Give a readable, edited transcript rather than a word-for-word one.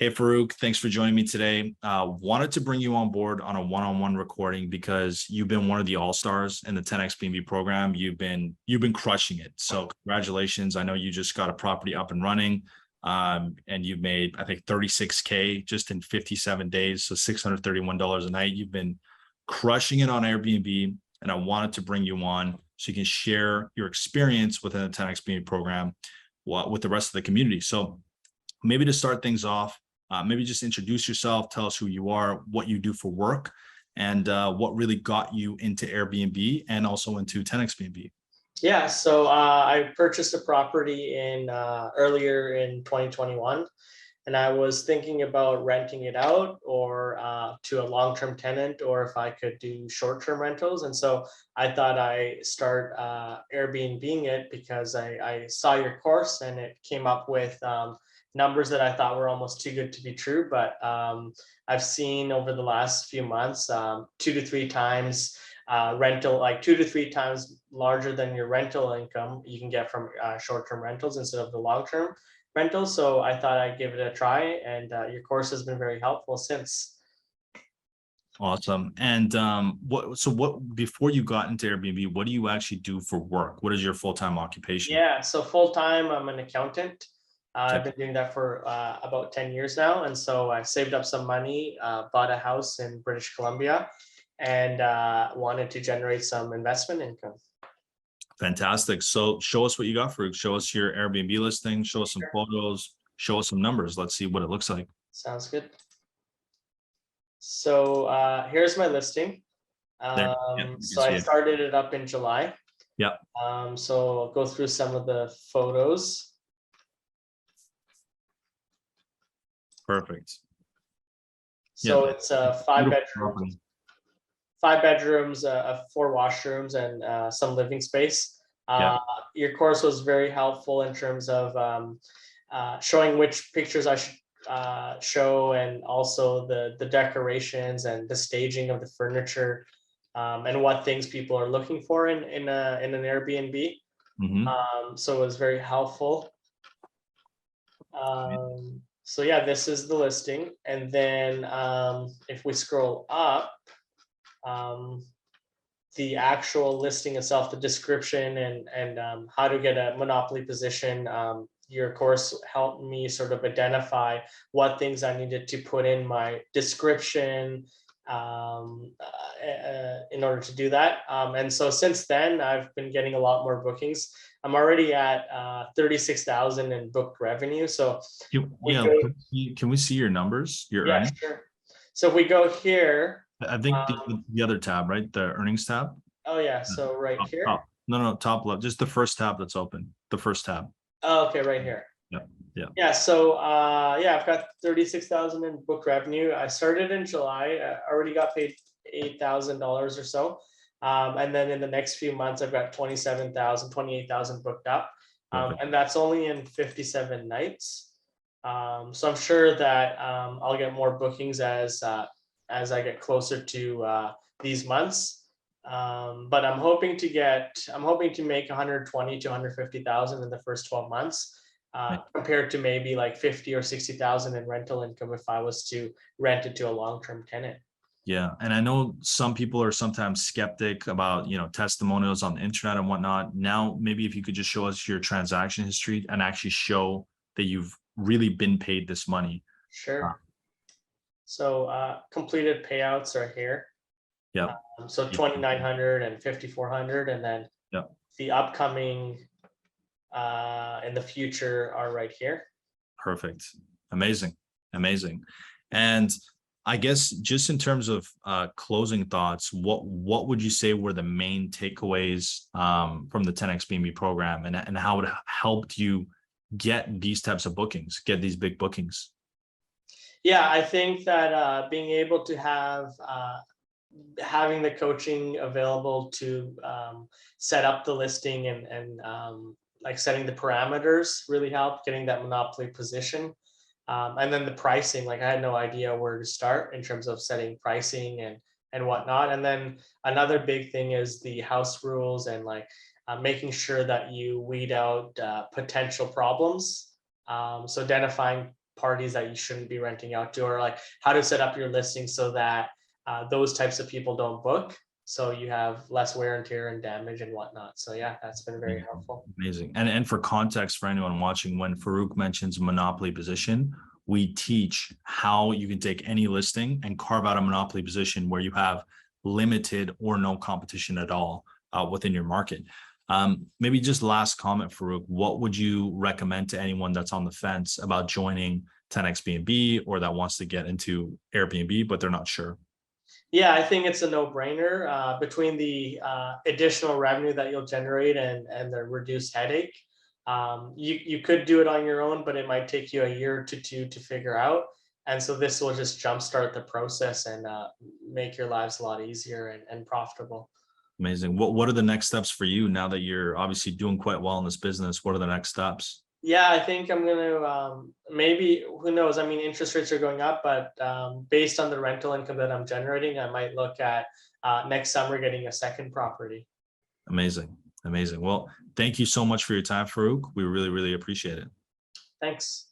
Hey, Farooq, thanks for joining me today. Wanted to bring you on board on a one-on-one recording because you've been one of the all-stars in the 10x BNB program. You've been crushing it. So congratulations. I know you just got a property up and running, and you've made, I think, 36K just in 57 days. So $631 a night. You've been crushing it on Airbnb, and I wanted to bring you on so you can share your experience within the 10x BNB program with the rest of the community. So maybe to start things off, maybe just introduce yourself, tell us who you are, what you do for work, and what really got you into Airbnb and also into 10x BNB. Yeah, so I purchased a property in earlier in 2021, and I was thinking about renting it out or to a long-term tenant, or if I could do short-term rentals. And so I thought I start Airbnb-ing it because I saw your course and it came up with numbers that I thought were almost too good to be true. But I've seen over the last few months 2 to 3 times rental, like 2 to 3 times larger than your rental income you can get from short-term rentals instead of the long-term rentals. So I thought I'd give it a try, and your course has been very helpful since. Awesome. And what before you got into Airbnb, what do you actually do for work? What is your full-time occupation? Yeah, so full-time, I'm an accountant. I've been doing that for about 10 years now. And so I saved up some money, bought a house in British Columbia, and wanted to generate some investment income. Fantastic. So show us what you got, Farooq. Show us your Airbnb listing, show us some photos, show us some numbers. Let's see what it looks like. Sounds good. So here's my listing. So I started it up in July. Yeah. So I'll go through some of the photos. Perfect. So it's 5 bedrooms, 4 washrooms, and some living space. Your course was very helpful in terms of showing which pictures I should show, and also the decorations and the staging of the furniture, and what things people are looking for in an Airbnb. So it was very helpful. So yeah, this is the listing. And then if we scroll up, the actual listing itself, the description, and how to get a monopoly position, your course helped me sort of identify what things I needed to put in my description in order to do that. And so since then, I've been getting a lot more bookings. I'm already at 36,000 in booked revenue. So can we see your numbers, your earnings? Sure. So if we go here, I think the other tab, right? The earnings tab. Oh yeah, so right here. Top. No, top left. Just the first tab that's open. The first tab. Oh, okay, right here. Yeah. So I've got 36,000 in book revenue. I started in July. I already got paid $8,000 or so. And then in the next few months, I've got 28,000 booked up. And that's only in 57 nights. So I'm sure that I'll get more bookings as I get closer to these months. But I'm hoping to make 120 to 150,000 in the first 12 months, compared to maybe like 50 or 60,000 in rental income if I was to rent it to a long-term tenant. Yeah. And I know some people are sometimes skeptic about, testimonials on the internet and whatnot. Now, maybe if you could just show us your transaction history and actually show that you've really been paid this money. Sure. So completed payouts are here. Yeah. So 2,900 and 5,400, and then the upcoming in the future are right here. Perfect. Amazing. And I guess just in terms of closing thoughts, what would you say were the main takeaways from the 10x BNB program, and how it helped you get these types of bookings, get these big bookings? Yeah, I think that being able to having the coaching available to set up the listing and like setting the parameters really helped getting that monopoly position. And then the pricing, like I had no idea where to start in terms of setting pricing and whatnot. And then another big thing is the house rules, and like making sure that you weed out potential problems. So identifying parties that you shouldn't be renting out to, or like how to set up your listing so that those types of people don't book. So you have less wear and tear and damage and whatnot. So yeah, that's been very helpful. Amazing. And for context for anyone watching, when Farooq mentions monopoly position, we teach how you can take any listing and carve out a monopoly position where you have limited or no competition at all within your market. Maybe just last comment, Farooq, what would you recommend to anyone that's on the fence about joining 10x B&B or that wants to get into Airbnb, but they're not sure? Yeah, I think it's a no-brainer between the additional revenue that you'll generate and the reduced headache. You could do it on your own, but it might take you a year to two to figure out. And so this will just jumpstart the process and make your lives a lot easier and profitable. Amazing. What are the next steps for you now that you're obviously doing quite well in this business? What are the next steps? Yeah, I think I'm gonna maybe, who knows? I mean, interest rates are going up, but based on the rental income that I'm generating, I might look at next summer getting a second property. Amazing. Amazing. Well, thank you so much for your time, Farooq. We really, really appreciate it. Thanks.